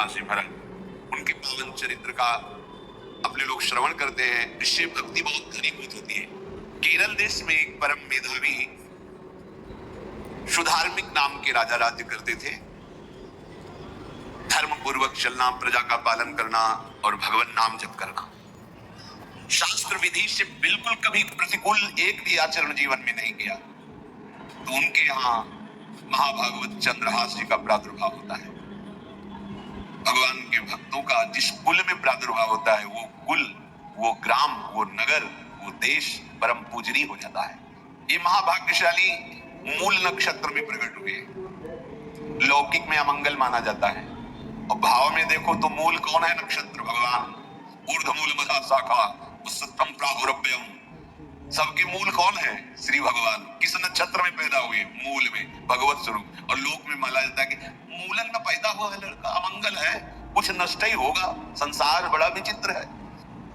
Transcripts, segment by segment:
कथा से भरा, उनके पावन चरित्र का अपने लोग श्रवण करते हैं, इससे भक्ति बहुत घनीभूत होती है। केरल देश में एक परम मेधावी सुधार्मिक नाम के राजा राज्य करते थे। धर्म पूर्वक चलना, प्रजा का पालन करना और भगवान नाम जप करना, शास्त्र विधि से बिल्कुल कभी प्रतिकूल एक भी आचरण जीवन में नहीं किया। तो उनके यहाँ महाभागवत चंद्रहास जी का प्रादुर्भाव होता है। भगवान के भक्तों का जिस कुल में प्रादुर्भाव होता है, वो कुल, वो ग्राम, वो नगर, वो देश परम पूजनीय हो जाता है। ये महाभाग्यशाली मूल नक्षत्र में प्रकट हुए। लौकिक में अमंगल माना जाता है और भाव में देखो तो मूल कौन है? नक्षत्र भगवान। ऊर्ध्वमूल मधा शाखा उत्सतम प्राहुरभ्यम, सबके मूल कौन है? श्री भगवान। किस नक्षत्र में पैदा हुए? मूल में, भगवत स्वरूप। और लोक में माना जाता है कि मूलन में पैदा हुआ है लड़का, अमंगल है, कुछ नष्ट ही होगा, संसार बड़ा विचित्र है।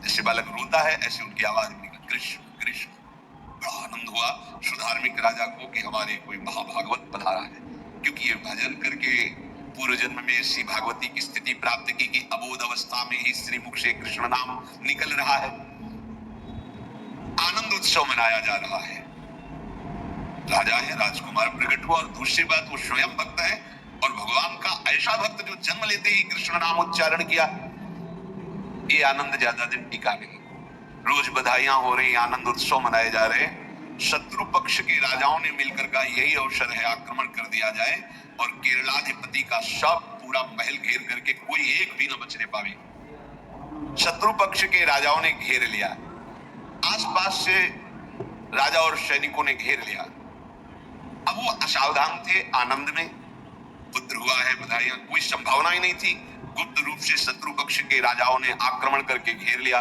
जैसे बालक रोता है ऐसे उनकी आवाज निकली, कृष्ण कृष्ण। बड़ा आनंद हुआ सुधार्मिक राजा को कि हमारे कोई महाभागवत पधारा है, क्योंकि ये भजन करके पूर्व जन्म में श्री भागवती की स्थिति प्राप्त की कि अबोध अवस्था में ही श्री मुख से कृष्ण नाम निकल रहा है। आनंद उत्सव मनाया जा रहा है। राजा है, राजकुमार प्रकट हुआ, और दूसरी बात वो स्वयं भक्त है और भगवान का ऐसा भक्त जो जन्म लेते ही कृष्ण नाम उच्चारण किया। ये आनंद ज्यादा दिन टिका नहीं। रोज बधाइयां हो रही, आनंद उत्सव मनाए जा रहे। शत्रु पक्ष के राजाओं ने मिलकर का यही अवसर है, आक्रमण कर दिया जाए और केरलाधिपति का सब पूरा महल घेर करके कोई एक भी न बचने पावे। शत्रु पक्ष के राजाओं ने घेर लिया, आसपास से राजा और सैनिकों ने घेर लिया। अब वो असावधान थे, आनंद में पुत्र हुआ है, बधाइयां, कोई संभावना ही नहीं थी। गुप्त रूप से शत्रु पक्ष के राजाओं ने आक्रमण करके घेर लिया।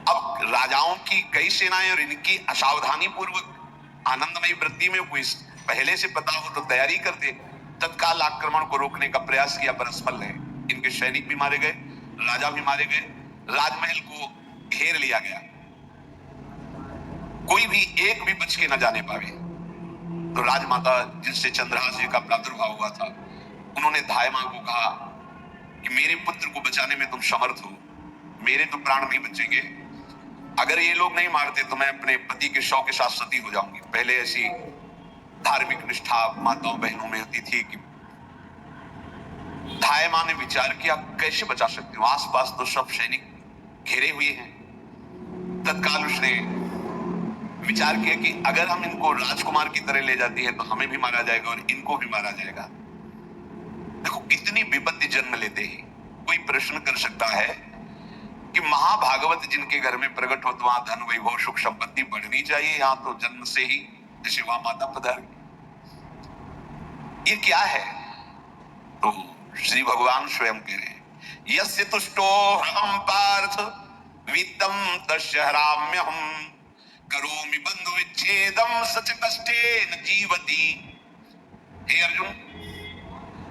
अब राजाओं की कई सेनाएं और इनकी असावधानी पूर्वक आनंदमयी वृत्ति में कोई पहले से पता हो तो तैयारी करते, तत्काल आक्रमण को रोकने का प्रयास किया, पर असफल रहे। इनके सैनिक भी मारे गए, राजा भी मारे गए, राजमहल को घेर लिया गया, कोई भी एक भी बच के न जाने पावे। तो राजमाता जिनसे चंद्रहास जी का प्रादुर्भाव हुआ था, उन्होंने धाय मां को कहा कि मेरे पुत्र को बचाने में तुम समर्थ हो, मेरे तो प्राण नहीं बचेंगे, अगर ये लोग नहीं मारते तो मैं अपने पति के शव के साथ सती हो जाऊंगी। पहले ऐसी धार्मिक निष्ठा माताओं बहनों में होती थी कि धाय मां ने विचार किया कैसे बचा सकती हूँ, आसपास तो सब सैनिक घेरे हुए हैं। तत्काल उसने विचार किया कि अगर हम इनको राजकुमार की तरह ले जाती है तो हमें भी मारा जाएगा और इनको भी मारा जाएगा। देखो कितनी विपत्ति जन्म लेते ही। कोई प्रश्न कर सकता है कि महाभागवत जिनके घर में प्रकट हो तो वहां धन वैभव सुख संपत्ति बढ़नी चाहिए, यहाँ तो जन्म से ही जैसे वहां माता पधारी, ये क्या है? तो श्री भगवान स्वयं कह रहे हैं, यस्य तुष्टो हम पार्थ वित्तम तस्य हराम्यहम करोमि बंधु विच्छेदम सच कष्टेन जीवति। हे अर्जुन,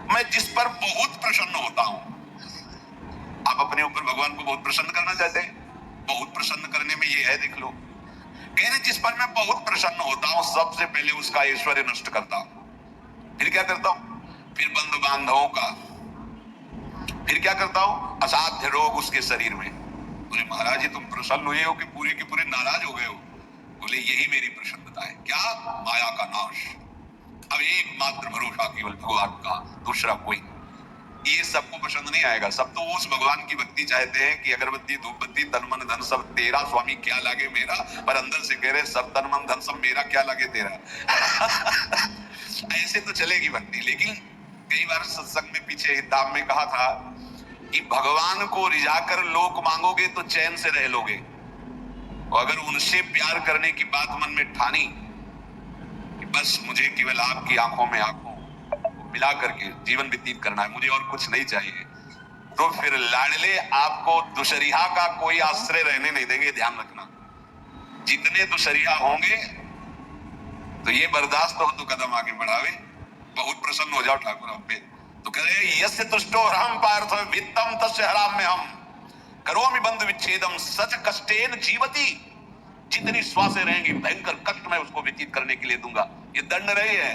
मैं जिस पर बहुत प्रसन्न होता हूं, आप अपने ऊपर भगवान को बहुत प्रसन्न करना चाहते हैं, बहुत प्रसन्न करने में ये है, देख लो, कह रहे जिस पर मैं बहुत प्रसन्न होता हूं सबसे पहले उसका ऐश्वर्य नष्ट करता हूं। फिर क्या करता हूं? फिर बंधु बांधवों का, फिर क्या करता हूं? असाध्य रोग उसके शरीर में। बोले महाराज जी तुम प्रसन्न हुए हो कि पूरे के पूरे नाराज हो गए हो? बोले यही मेरी प्रसन्नता है। क्या? माया का नाश। अब एकमात्र भरोसा केवल भगवान का, दूसरा कोई। ये सबको पसंद नहीं आएगा, सब तो उस भगवान की भक्ति चाहते हैं कि अगरबत्ती धूपबत्ती तन मन धन सब तेरा स्वामी, क्या लागे मेरा, पर अंदर से कह रहे सब तन मन धन सब मेरा, क्या लागे तेरा। ऐसे तो चलेगी भक्ति। लेकिन कई बार सत्संग में पीछे हिताब में कहा था कि भगवान को रिझाकर लोक मांगोगे तो चैन से रह लोगे, और अगर उनसे प्यार करने की बात मन में ठानी कि बस मुझे केवल आपकी आंखों में आंखों मिला करके जीवन व्यतीत करना है, मुझे और कुछ नहीं चाहिए, तो फिर लाडले आपको दुशरिया का कोई आश्रय रहने नहीं देंगे। ध्यान रखना, जितने दुशरिया होंगे तो ये बर्दाश्त हो तो कदम आगे बढ़ावे, बहुत प्रसन्न हो जाओ ठाकुर हम पे। तो कह रहे यस्य तुष्टो राम पार्थ वित्तम तस्य हराम्यहम करोमि बंधु विच्छेदम सच कष्टेन जीवति। जितनी श्वासें रहेंगी भयंकर कष्ट मैं उसको व्यतीत करने के लिए दूंगा। ये दंड नहीं है,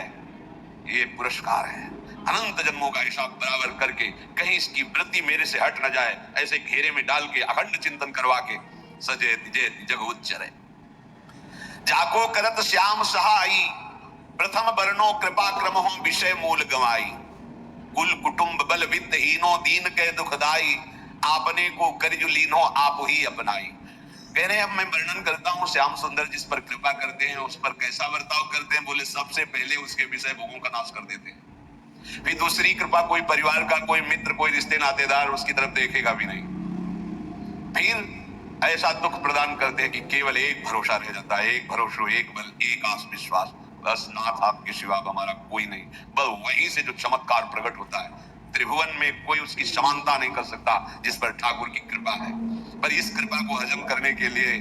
ये पुरस्कार है। अनंत जन्मों का हिसाब बराबर करके कहीं इसकी वृत्ति मेरे से हट न जाए, ऐसे घेरे में डाल के अखंड चिंतन करवा के सजे जय जग उच्चरे। जाको करत श्याम सहाई, प्रथम बरनो कृपा क्रम हो विषय मूल गवाई। कुल कुटुंब बल वित्त हीनो दीन के दुखदाई, आपने को करजु लीनो आप ही अपनाई। कह रहे अब मैं वर्णन करता हूँ श्याम सुंदर जिस पर कृपा करते हैं उस पर कैसा बर्ताव करते हैं। बोले सबसे पहले उसके विषय भोगों का नाश कर देते हैं, फिर दूसरी कृपा कोई परिवार का कोई मित्र कोई रिश्ते नातेदार उसकी तरफ देखेगा भी नहीं, फिर ऐसा दुख प्रदान करते हैं कि केवल एक भरोसा रह जाता है, एक भरोसा, एक बल, एक आस विश्वास, बस नाथ आपके सिवा हमारा कोई नहीं। बस वहीं से जो चमत्कार प्रकट होता है, त्रिभुवन में कोई उसकी समानता नहीं कर सकता जिस पर ठाकुर की कृपा है। पर इस कृपा को हजम करने के लिए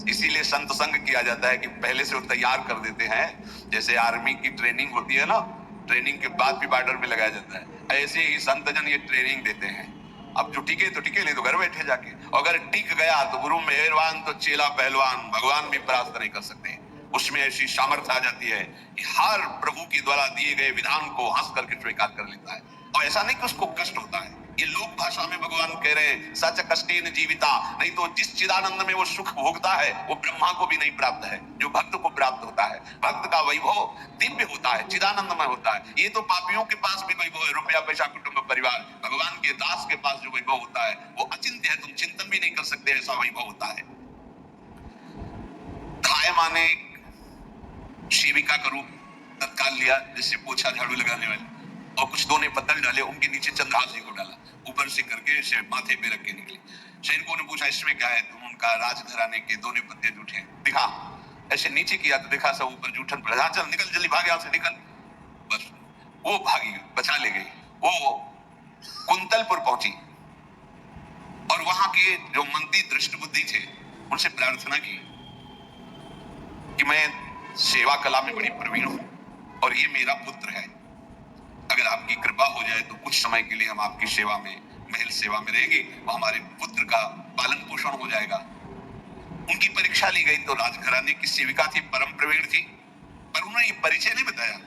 इसीलिए संत संग किया जाता है कि पहले से वो तैयार कर देते हैं। जैसे आर्मी की ट्रेनिंग होती है ना, ट्रेनिंग के बाद भी बॉर्डर में लगाया जाता है, ऐसे ही संत जन ये ट्रेनिंग देते हैं। अब जो टिके तो टिके, नहीं तो घर बैठे जाके। अगर टिक गया तो गुरु मेहरबान, तो चेला पहलवान, भगवान भी परास्त नहीं कर सकते। उसमें ऐसी सामर्थ्य आ जाती है कि हर प्रभु के द्वारा दिए गए विधान को हंस करके स्वीकार कर लेता है। और ऐसा नहीं कि उसको कष्ट होता है, ये लोक भाषा में भगवान कह रहे हैं सच कष्टेन जीविता, नहीं तो जिस चिदानंद में वो सुख भोगता है वो ब्रह्मा को भी नहीं प्राप्त है जो भक्त को प्राप्त होता है। भक्त का वैभव दिव्य होता है, चिदानंद में होता है। ये तो पापियों के पास भी वैभव है, रुपया पैसा कुटुंब परिवार। भगवान के दास के पास जो वैभव होता है वो अचिंत्य है, तुम चिंतन भी नहीं कर सकते, ऐसा वैभव होता है। धाय माने सेविका का रूप तत्काल लिया, जिससे पोछा झाड़ू लगाने वाले, और कुछ दोने पत्तल डाले, उनके नीचे चंद्रहास जी को डाला, ऊपर से करके इसे माथे पे रख के निकले। सैनिकों ने पूछा इसमें क्या है, तुम उनका राजघराने के दोने पत्ते जूठे दिखा। ऐसे नीचे किया तो देखा सब ऊपर जूठन पड़ा। चल निकल जल्दी, भाग यहाँ से निकल। बस वो भागी, बचा ले गई। वो कुंतलपुर पहुंची और वहां के जो मंत्री दृष्ट बुद्धि थे उनसे प्रार्थना की कि मैं सेवा कला में बड़ी प्रवीण हूं और ये मेरा पुत्र है, अगर आपकी कृपा हो जाए तो कुछ समय के लिए हम आपकी सेवा में, महल सेवा में रहेंगे, हमारे पुत्र का पालन पोषण हो जाएगा। उनकी परीक्षा ली गई तो राजघराने की सेविका थी, परम प्रवीण थी, पर उन्होंने ये परिचय नहीं बताया।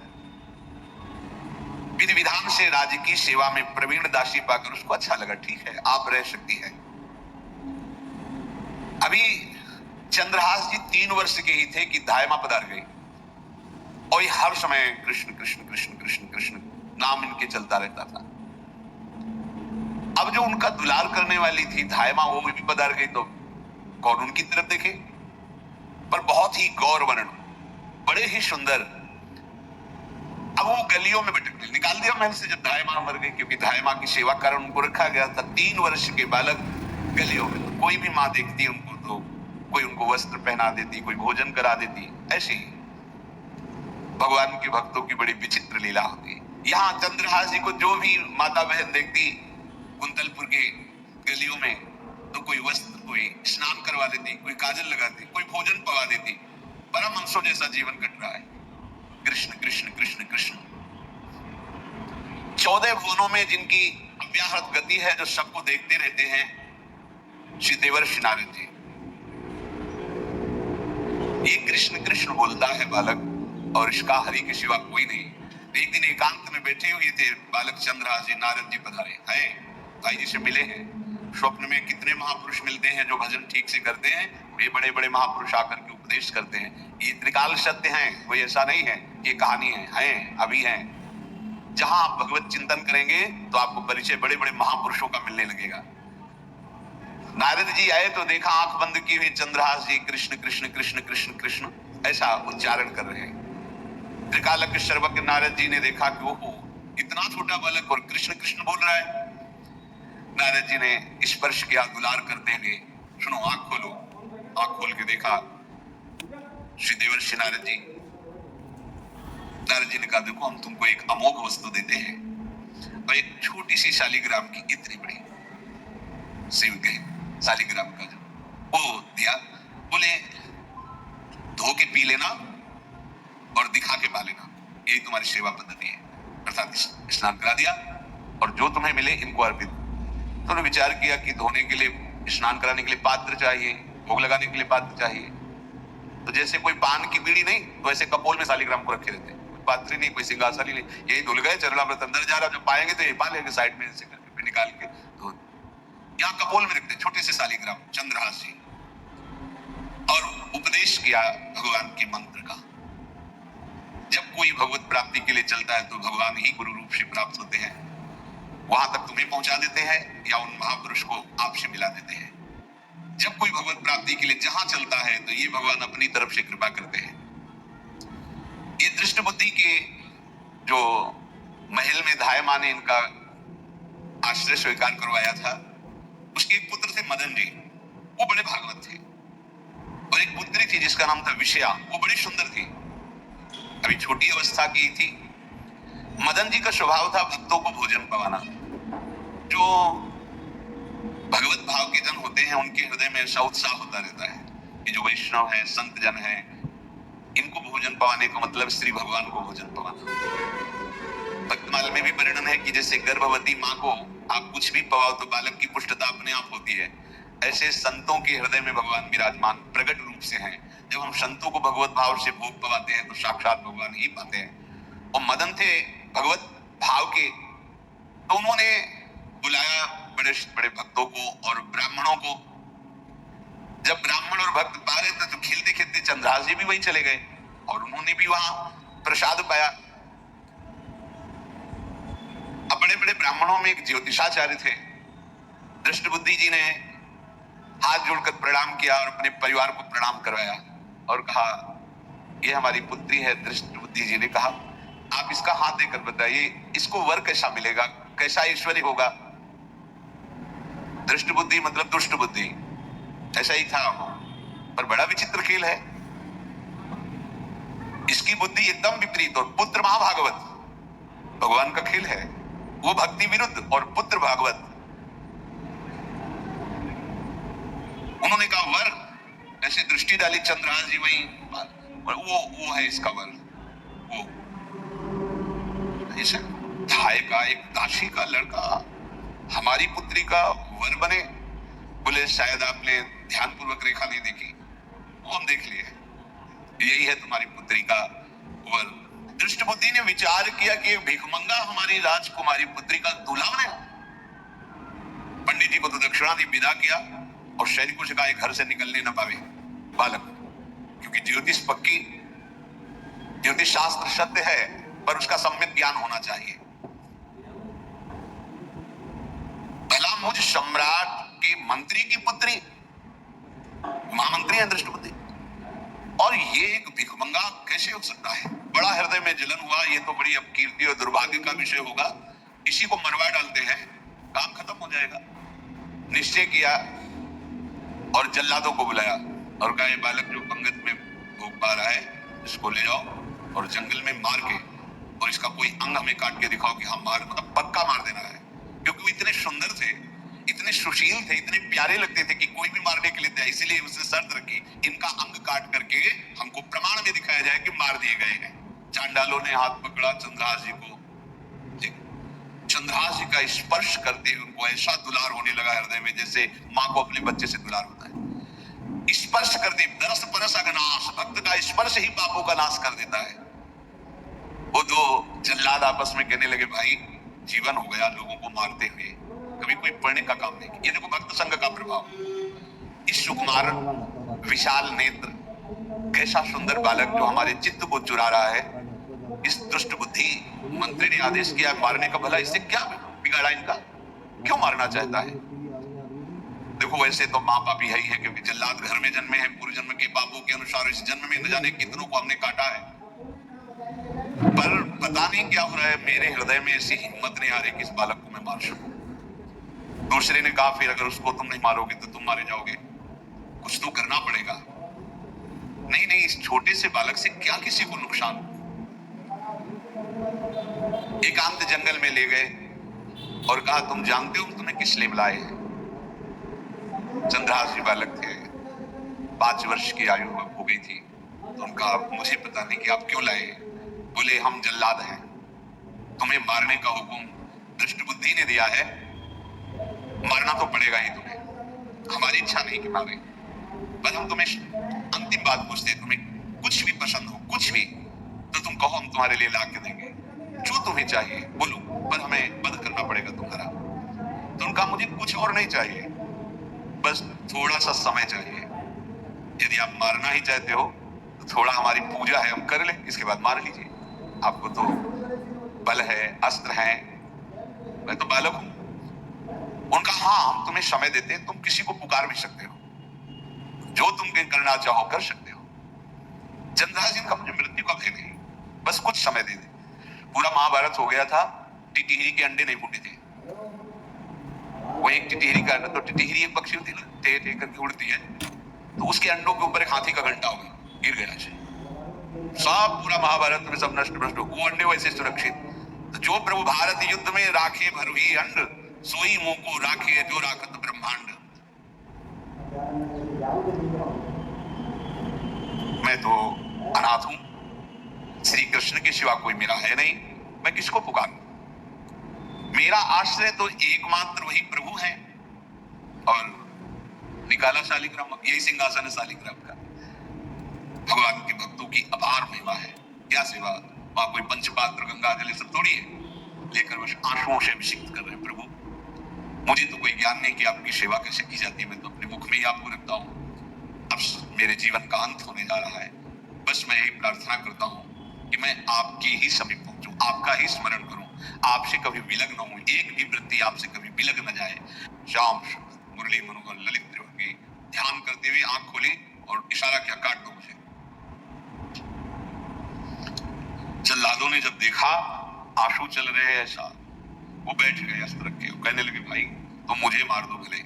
विधि विधान से राज्य की सेवा में प्रवीण दासी पाकर उसको अच्छा लगा, ठीक है आप रह सकती है। अभी चंद्रहास जी 3 वर्ष के ही थे कि दायमा पधार गई और ये हर समय कृष्ण कृष्ण कृष्ण कृष्ण कृष्ण नाम इनके चलता रहता था। अब जो उनका दुलार करने वाली थी धायमा, वो भी पधार गई तो कौन उनकी तरफ देखे, पर बहुत ही गौर वर्णन, बड़े ही सुंदर। अब वो गलियों में भटक गई, निकाल दिया महल से जब धायमा मर गई, क्योंकि धायमा की सेवा कारण उनको रखा गया था। 3 वर्ष के बालक गलियों में, तो कोई भी माँ देखती उनको तो कोई उनको वस्त्र पहना देती, कोई भोजन करा देती। ऐसे ही भगवान के भक्तों की बड़ी विचित्र लीला होती। यहाँ चंद्रहास जी को जो भी माता बहन देखती कुंतलपुर के गलियों में, तो कोई वस्त्र, कोई स्नान करवा देती, कोई काजल लगाती, कोई भोजन पवा देती। परम हंसों जैसा जीवन कट रहा है। कृष्ण कृष्ण कृष्ण कृष्ण। 14 भुवनों में जिनकी अव्याहत गति है, जो सबको देखते रहते हैं, श्री देवर्षि नारद जी। ये कृष्ण कृष्ण बोलता है बालक और इसका हरि के सिवा कोई नहीं। एक दिन एकांत में बैठे हुए थे बालक चंद्रहास जी, नारद जी पधारे हैं, भाई जी से मिले हैं। स्वप्न में कितने महापुरुष मिलते हैं जो भजन ठीक से करते हैं, वे बड़े बड़े महापुरुष आकर के उपदेश करते हैं। ये त्रिकाल सत्य हैं, कोई ऐसा नहीं है कि ये कहानी है, अभी है। जहां आप भगवत चिंतन करेंगे तो आपको परिचय बड़े बड़े महापुरुषों का मिलने लगेगा। नारद जी आए तो देखा आंख बंद किए हुए चंद्रहास जी कृष्ण कृष्ण कृष्ण कृष्ण कृष्ण ऐसा उच्चारण कर रहे हैं। त्रिकालज्ञ सर्वज्ञ नारद जी ने देखा कि ओहो, इतना छोटा बालक और कृष्ण कृष्ण बोल रहा है। नारद जी ने स्पर्श किया दुलार करते हुए, सुनो आंख खोलो। आंख खोल के देखा श्री देवर्षि नारद जी। नारद जी ने कहा देखो हम तुमको एक अमोघ वस्तु देते हैं, और एक छोटी सी शालिग्राम की इतनी बड़ी शिव के शालिग्राम का जो वो दिया। बोले धो के पी लेना और दिखा के पा लेना, यही तुम्हारी सेवा पद्धति है। अर्थात स्नान करा दिया और जो तुम्हें मिले इनको अर्पित। तो उन्होंने विचार किया कि धोने के लिए, स्नान कराने के लिए पात्र चाहिए, भोग लगाने के लिए पात्र चाहिए। तो जैसे कोई पान की बीड़ी नहीं, तो ऐसे कपोल में शालिग्राम को रखे रहते हैं। पात्री नहीं, कोई सिंहासन ही नहीं, यही धुल गए। चरणामृत अंदर जा रहा, जब पाएंगे तो ये पा लेंगे साइड में से करके निकाल के। तो यहाँ कपोल में रखते छोटे से शालिग्राम चंद्रहास जी, और उपदेश किया भगवान के मंत्र का। जब कोई भगवत प्राप्ति के लिए चलता है तो भगवान ही गुरु रूप से प्राप्त होते हैं, वहां तक तुम्हें पहुंचा देते हैं या उन महापुरुष को आपसे मिला देते हैं। जब कोई भगवत प्राप्ति के लिए जहां चलता है तो ये भगवान अपनी तरफ से कृपा करते हैं। ये दृष्ट बुद्धि के जो महल में धायमान ने इनका आश्रय स्वीकार करवाया था, उसके एक पुत्र थे मदन जी, वो बड़े भागवत थे, और एक पुत्री थी जिसका नाम था विषया, वो बड़ी सुंदर थी, अभी छोटी अवस्था की थी। मदन जी का स्वभाव था भक्तों को भोजन पवाना। जो भगवत भाव के जन होते हैं उनके हृदय में ऐसा उत्साह होता रहता है कि जो वैष्णव है, संत जन है, इनको भोजन पवाने का मतलब श्री भगवान को भोजन पवाना। भक्तमाल में भी वर्णन है कि जैसे गर्भवती माँ को आप कुछ भी पवाओ तो बालक की पुष्टता अपने आप होती है, ऐसे संतों के हृदय में भगवान विराजमान प्रकट रूप से हैं। जब हम संतों को भगवत भाव से भोग पवाते हैं तो साक्षात भगवान ही पाते हैं। और मदन थे भगवत भाव के, तो उन्होंने बुलाया बड़े बड़े भक्तों को और ब्राह्मणों को। जब ब्राह्मण और भक्त पा रहे थे तो खेलते खेलते चंद्रहास जी भी वहीं चले गए और उन्होंने भी वहां प्रसाद पाया। अब बड़े बड़े ब्राह्मणों में एक ज्योतिषाचार्य थे। दृष्ट बुद्धि जी ने हाथ जोड़कर प्रणाम किया और अपने परिवार को प्रणाम करवाया और कहा, ये हमारी पुत्री है। दृष्ट बुद्धि जी ने कहा, आप इसका हाथ देकर बताइए इसको वर कैसा मिलेगा, कैसा ऐश्वर्य होगा। दृष्ट बुद्धि मतलब दुष्ट बुद्धि, ऐसा ही था। पर बड़ा विचित्र खेल है, इसकी बुद्धि एकदम विपरीत, और पुत्र महाभागवत, भगवान का खेल है। वो भक्ति विरुद्ध और पुत्र भागवत। उन्होंने कहा वर, ऐसे दृष्टि डाली चंद्रहास जी वहीं, वो है इसका वर। वो ऐसे धाय का एक दासी का लड़का हमारी पुत्री का वर बने। बोले शायद आपने ध्यानपूर्वक रेखा नहीं देखी, वो हम देख लिए, यही है तुम्हारी पुत्री का वर। दृष्ट बुद्धि ने विचार किया कि भिखमंगा हमारी राजकुमारी पुत्री का दूल्हा बने। पंडित जी को तो दक्षिणा दी, विदा किया और सैनिकों से कहा घर से निकलने न पावे बालक, क्योंकि ज्योतिष पक्की, ज्योतिष शास्त्र सत्य है पर उसका सम्यक ज्ञान होना चाहिए। भला मुझ सम्राट के मंत्री की पुत्री, महामंत्री है दृष्ट बुद्धि, और ये एक भिखमंगा कैसे हो सकता है। बड़ा हृदय में जलन हुआ, ये तो बड़ी अपकीर्ति और दुर्भाग्य का विषय होगा, इसी को मरवा डालते हैं, काम खत्म हो जाएगा। निश्चय किया और जल्लादों को बुलाया और कहा, ये बालक जो पंगत में भोग पा रहा है इसको ले जाओ और जंगल में मार के, और इसका कोई अंग हमें काट के दिखाओ कि हम मार, मतलब पक्का मार देना है। क्योंकि वो इतने सुंदर थे, इतने सुशील थे, इतने प्यारे लगते थे कि कोई भी मारने के लिए था। इसीलिए उसने शर्त रखी, इनका अंग काट करके हमको प्रमाण में दिखाया जाए कि मार दिए गए हैं। चांडालों ने हाथ पकड़ा चंद्रहास जी को, चंद्रहास जी का स्पर्श करते हुए उनको ऐसा दुलार होने लगा हृदय में, जैसे माँ को अपने बच्चे से दुलार होता है। स्पर्श करते, दरस परस अगनाश, भक्त का स्पर्श ही पापों का नाश कर देता है। वो दो जल्लाद आपस में कहने लगे, भाई जीवन हो गया लोगों को मारते हुए, कभी कोई पढ़ने का काम नहीं। ये देखो भक्त संघ का प्रभाव। इस सुकुमार विशाल नेत्र, कैसा सुंदर बालक जो हमारे चित्त को चुरा रहा है, इस दुष्ट बुद्धि मंत्री ने आदेश किया मारने का। भला इससे क्या बिगाड़ा इनका, क्यों मारना चाहता है। देखो वैसे तो माँ पापी है ही है, क्योंकि जल्लाद घर में जन्मे हैं, पूर्व जन्म के पापों के अनुसार इस जन्म में न जाने कितनों को हमने काटा है। पर पता नहीं क्या हो रहा है, मेरे हृदय में ऐसी हिम्मत नहीं आ रही कि इस बालक को मैं मार सकूं। दूसरे ने कहा, फिर अगर उसको तुम नहीं मारोगे तो तुम मारे जाओगे, कुछ तो करना पड़ेगा। नहीं नहीं, इस छोटे से बालक से क्या किसी को नुकसान। एकांत जंगल में ले गए और कहा, तुम जानते हो तुम्हें किस लिए बुलाए हैं। चंद्रहास जी बालक थे, 5 वर्ष की आयु हो गई थी, तो उनका मुझे पता नहीं कि आप क्यों लाए। बोले, हम जल्लाद हैं, तुम्हें मारने का हुक्म दुष्ट बुद्धि ने दिया है, मारना तो पड़ेगा ही तुम्हें। हमारी इच्छा नहीं कि मारे, बस हम तुम्हें अंतिम बात पूछते, तुम्हें कुछ भी पसंद हो, कुछ भी, तो तुम तुम कहो हम तुम्हारे लिए ला के देंगे, जो तुम्हें चाहिए बोलो, पर हमें वध करना पड़ेगा तुम्हारा। तो उनका मुझे कुछ और नहीं चाहिए, बस थोड़ा सा समय चाहिए। यदि आप मारना ही चाहते हो तो थोड़ा हमारी पूजा है हम कर ले, इसके बाद मार लीजिए। आपको तो बल है, अस्त्र है, मैं तो बालक हूं। उनका हाँ, हम तुम्हें समय देते हैं, तुम किसी को पुकार भी सकते हो, जो तुम करना चाहो कर सकते हो। चंद्रहास जी का मुझे मृत्यु का भय नहीं, बस कुछ समय दे दे। पूरा महाभारत हो गया था, टिटिहरी के अंडे नहीं फूटे थे। वो एक टिटिहरी का, तो टिटिहरी एक पक्षी होती है ना, टे टे करके उड़ती है, तो उसके अंडों के ऊपर एक हाथी का घंटा हो गया, गिर गया ऐसे। सब पूरा महाभारत में सब नष्ट भ्रष्ट, वो अंडे वैसे सुरक्षित। तो जो प्रभु भारत युद्ध में राखे भरवी अंड, सोई मुंह को राखे जो राखत ब्रह्मांड। मैं तो अनाथ हूं, श्री कृष्ण के सिवा कोई मेरा है नहीं, मैं किसको पुकारूं? मेरा आश्रय तो एकमात्र वही प्रभु है। और निकाला शालिग्राम, यही सिंहासन है शालिग्राम का। भगवान के भक्तों की अपार महिमा है, क्या सेवा। वहां कोई पंचपात्र गंगा जल सब थोड़ी है, लेकर बस आंसुओं से अभिषिक्त कर रहे हैं। प्रभु मुझे तो कोई ज्ञान नहीं कि आपकी सेवा कैसे की जाती है, मैं तो अपने मुख में ही आपको रखता हूँ। अब मेरे जीवन का अंत होने जा रहा है, बस मैं यही प्रार्थना करता हूँ कि मैं आपकी ही समीप पहुंचूं, आपका ही स्मरण करूं, आपसे कभी विलग न हूं, एक भी वृत्ति आपसे कभी विलग न जाए। श्याम मुरली मनोहर ललित त्रिभंगी ध्यान करते हुए आंख खोली और इशारा किया, काट दो मुझे। जल्लादों ने जब देखा आंसू चल रहे हैं ऐसा, वो बैठ गए अस्त्र रख के, कहने लगे भाई तुम मुझे मार दो, भले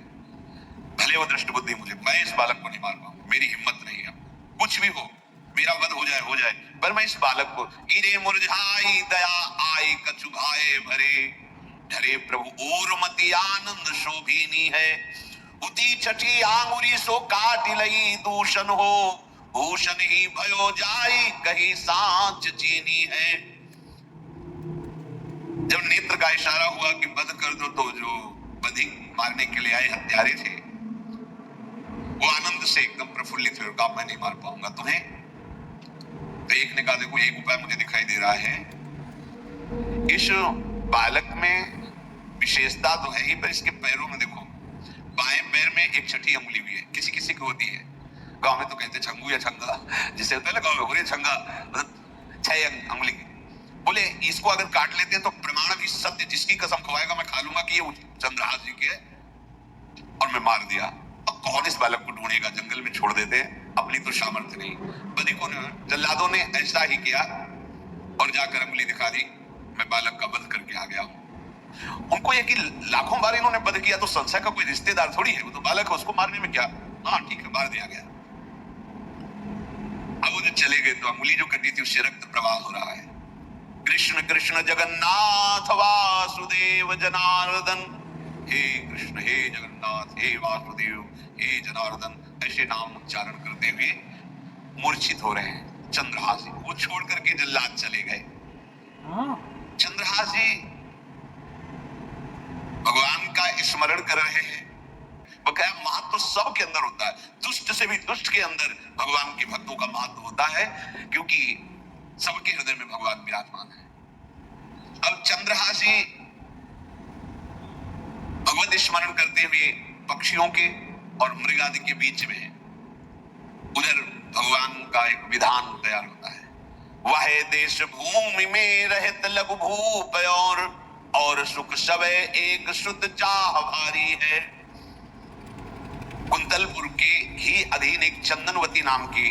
भले वो दृष्ट बुद्धि मुझे, मैं इस बालक को नहीं मार पाऊंगा, मेरी हिम्मत नहीं है, कुछ भी हो मेरा वध हो जाए, पर मैं इस बालक को। गिरे मुरझाई दया आए कछु भाए भरे, धरे प्रभु और मति आनंद शोभिनी है। उती छठी आंगुरी सो काट लई दूषण हो, भूषण ही भयो जाई कही सांच चीनी है। जब नेत्र का इशारा हुआ कि वध कर दो, तो जो बधि मारने के लिए आए हत्यारे थे वो आनंद से एकदम प्रफुल्लित हुए, कहा मैं नहीं मार पाऊंगा तुम्हें। तो एक ने कहा देखो एक उपाय मुझे दिखाई दे रहा है, इस बालक में विशेषता तो है ही, पर इसके पैरों में देखो, बाएं पैर में एक छठी अंगुली भी है, किसी किसी की होती है, गांव में तो कहते छंगू या छंगा, जिसे होता है ना गांव में छंगा, मतलब 6 अंगुली। बोले इसको अगर काट लेते हैं तो प्रमाण भी सत्य, जिसकी कसम खवाएगा मैं खा लूंगा कि ये चंद्रहास जी की है, और मैं मार दिया। अब कौन इस बालक को ढूंढेगा, जंगल में छोड़ देते, अपनी तो सामर्थ्य नहीं। बधिकों ने, जल्लादों ने ऐसा ही किया और जाकर अंगुली दिखा दी, मैं बालक का वध करके आ गया हूं। उनको यह कि लाखों बार इन्होंने वध किया तो संशय का कोई रिश्तेदार थोड़ी है, वो तो बालक है, उसको मारने में क्या, हाँ ठीक है मार दिया गया। अब वो जो चले गए तो अंगुली जो कटी थी उससे रक्त प्रवाह हो रहा है। कृष्ण कृष्ण जगन्नाथ वासुदेव जनार्दन, हे कृष्ण हे जगन्नाथ हे वासुदेव हे जनार्दन, ऐसे नाम उच्चारण करते हुए मूर्छित हो रहे हैं चंद्रहास जी। वो छोड़ करके जल्लाद चले गए। चंद्रहास जी भगवान का स्मरण कर रहे हैं। बकाया महत्व सबके अंदर होता है, दुष्ट से भी दुष्ट के अंदर भगवान के भक्तों का महत्व होता है, क्योंकि सबके हृदय में भगवान विराजमान है। अब चंद्रहास जी भगवत स्मरण करते हुए पक्षियों के और मृग आदि के बीच में, उधर भगवान का एक विधान तैयार होता है, वह देश भूमि में रहत लघु भूप और सुख सब एक सुत चाह भारी है। कुंतलपुर के ही अधीन एक चंदनवती नाम की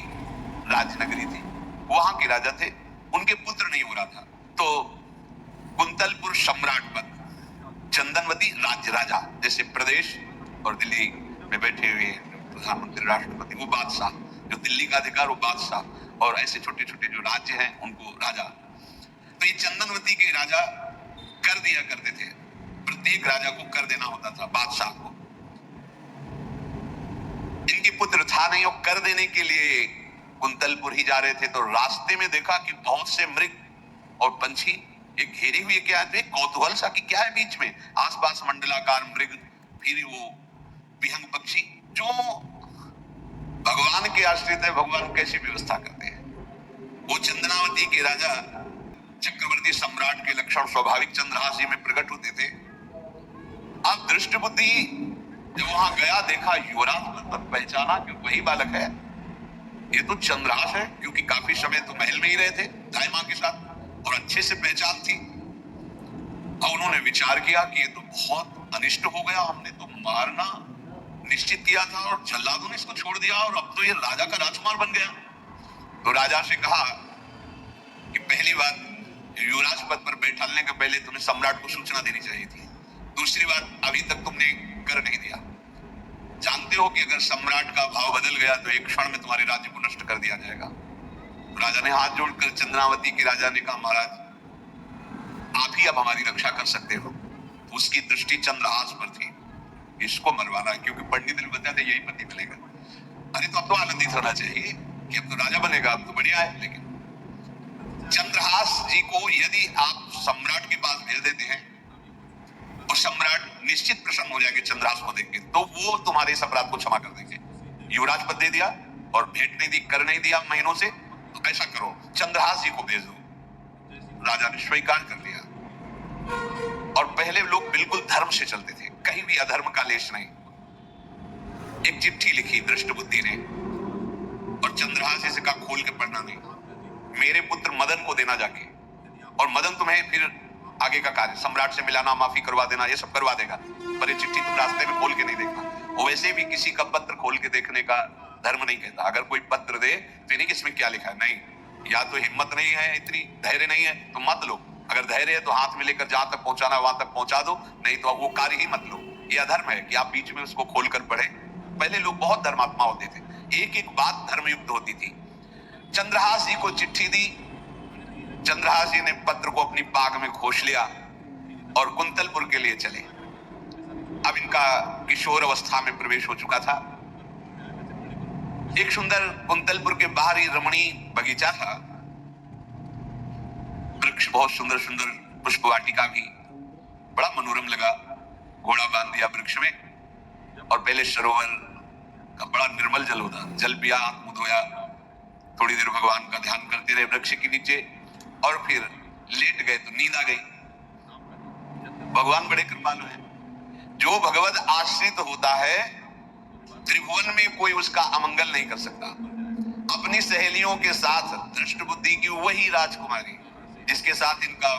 राजनगरी थी, वहां के राजा थे, उनके पुत्र नहीं हो रहा था, तो कुंतलपुर सम्राट पद, चंदनवती राज्य राजा, जैसे प्रदेश और दिल्ली में बैठे हुए प्रधानमंत्री राष्ट्रपति, वो बादशाह, जो दिल्ली का अधिकार वो बादशाह, और ऐसे छोटे छोटे जो राज्य हैं उनको राजा। तो ये चंदनवती के राजा कर दिया करते थे, प्रत्येक राजा को कर देना होता था, बादशाह को। इनके पुत्र था नहीं, और कर देने के लिए कुंतलपुर ही जा रहे थे, तो रास्ते में देखा कि बहुत से मृग और पंछी एक घेरे हुए, क्या है, कौतूहल सा कि क्या है बीच में, आसपास मंडलाकार मृग, फिर वो विहंग पक्षी, जो भगवान के आश्रित है, भगवान कैसी व्यवस्था करते हैं। वो चंद्रावती के राजा चक्रवर्ती सम्राट के लक्षण स्वाभाविक चंद्रहास जी में प्रकट होते थे। अब दृष्टबुद्धि जब वहां गया, देखा युवराज पर पहचाना कि वही बालक है, ये तो चंद्रहास है, क्योंकि काफी समय तो महल में ही रहे थे दाई मां के साथ और अच्छे से पहचान थी। अब उन्होंने विचार किया कि ये तो बहुत अनिष्ट हो गया, हमने तो मारना निश्चित किया था और जल्लादों ने इसको छोड़ दिया और अब तो ये राजा का राजकुमार बन गया। तो राजा से कहा कि पहली बात, युवराज पद पर बैठाने के पहले तुम्हें सम्राट को सूचना देनी चाहिए थी। दूसरी बात, अभी तक तुमने कर नहीं दिया। जानते हो कि अगर सम्राट का भाव बदल गया तो एक क्षण में तुम्हारे राज्य को नष्ट कर दिया जाएगा। तो राजा ने हाथ जोड़कर चंद्रावती के राजा ने कहा, महाराज आप ही अब हमारी रक्षा कर सकते हो। तो उसकी दृष्टि चंद्रहास पर थी, इसको मरवाना है, क्योंकि पंडित ने बताया था यही पति मिलेगा। अरे तो अब तो आनंदित होना चाहिए कि अब तो राजा बनेगा, अब तो बढ़िया है। लेकिन चंद्रहास जी को यदि आप सम्राट के पास भेज देते हैं और सम्राट निश्चित प्रसन्न हो जाएंगे चंद्रहास को देख के, तो वो तुम्हारे इस अपराध को क्षमा कर देंगे। युवराज पद दे दिया और भेंट नहीं दी, कर नहीं दिया महीनों से, तो ऐसा करो चंद्रहास जी को भेज दो। राजा ने स्वीकार कर लिया। और पहले लोग बिल्कुल धर्म से चलते थे, कहीं भी अधर्म का लेश नहीं। एक चिट्ठी लिखी दृष्टबुद्धि ने और चंद्रहास जी से कहा खोल के पढ़ना नहीं, मेरे पुत्र मदन को देना जाके, और मदन तुम्हें फिर आगे का कार्य सम्राट से मिलाना, माफी करवा देना, ये सब करवा देगा, पर ये चिट्ठी तुम रास्ते में खोल के नहीं देखना। वो वैसे भी किसी का पत्र खोल के देखने का धर्म नहीं कहता। अगर कोई पत्र दे तो नहीं किसमें क्या लिखा है, नहीं, या तो हिम्मत नहीं है, इतनी धैर्य नहीं है तो मत लो। अगर धैर्य है तो हाथ में लेकर जहां तक पहुंचाना वहां तक पहुंचा दो, नहीं तो वो कार्य ही मत लो। ये अधर्म है कि आप बीच में उसको खोलकर पढ़े। पहले लोग बहुत धर्मात्मा होते थे, एक एक बात धर्मयुक्त होती थी। चंद्रहास जी को चिट्ठी दी, चंद्रहास जी ने पत्र को अपनी पाग में खोस लिया और कुंतलपुर के लिए चले। अब इनका किशोर अवस्था में प्रवेश हो चुका था। एक सुंदर कुंतलपुर के बाहरी रमणीय बगीचा था, वृक्ष बहुत सुंदर सुंदर, पुष्प वाटिका भी, बड़ा मनोरम लगा। घोड़ा बांध दिया वृक्ष में और पहले सरोवर का बड़ा निर्मल जल होता, जल पिया, हाथ मुंह धोया, थोड़ी देर भगवान का ध्यान करते रहे वृक्ष के नीचे और फिर लेट गए तो नींद आ गई। भगवान बड़े कृपालु हैं, जो भगवत आश्रित होता है त्रिभुवन में कोई उसका अमंगल नहीं कर सकता। अपनी सहेलियों के साथ दृष्टबुद्धि की वही राजकुमारी जिसके साथ इनका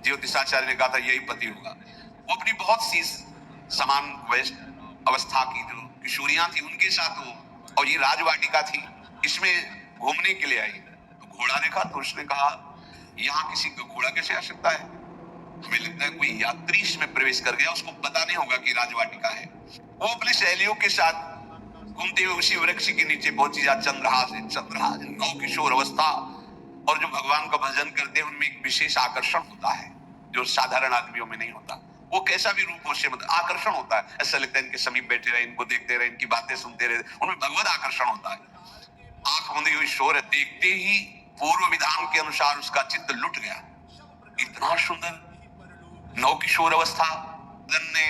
ज्योतिषाचार्य ने कहा था यही पति होगा, वो अपनी बहुत सी समान अवस्था की जो किशोरियां थी उनके साथ हो, और ये राजवाटिका थी, इसमें घूमने के लिए आई। तो घोड़ा देखा तो उसने कहा यहाँ किसी का घोड़ा कैसे आ सकता है, हमें लगता है कोई यात्री इसमें प्रवेश कर गया, उसको पता नहीं होगा कि राजवाटिका है। वो अपनी सहेलियों के साथ घूमते हुए उसी वृक्ष के नीचे पहुंची। जा चंद्रहास नौ किशोर अवस्था, और जो भगवान का भजन करते हैं उनमें एक विशेष आकर्षण होता है जो साधारण आदमियों में नहीं होता। वो कैसा भी रूप हो से मतलब आकर्षण होता है, ऐसा लगता है इनके समीप बैठे रहे, इनको देखते रहे, इनकी बातें सुनते रहे, उनमें भगवत आकर्षण होता है। आंख मूंदी हुई शोर देखते ही पूर्व विधान के अनुसार उसका चित्त लुट गया। इतना सुंदर नौ किशोर अवस्था, ने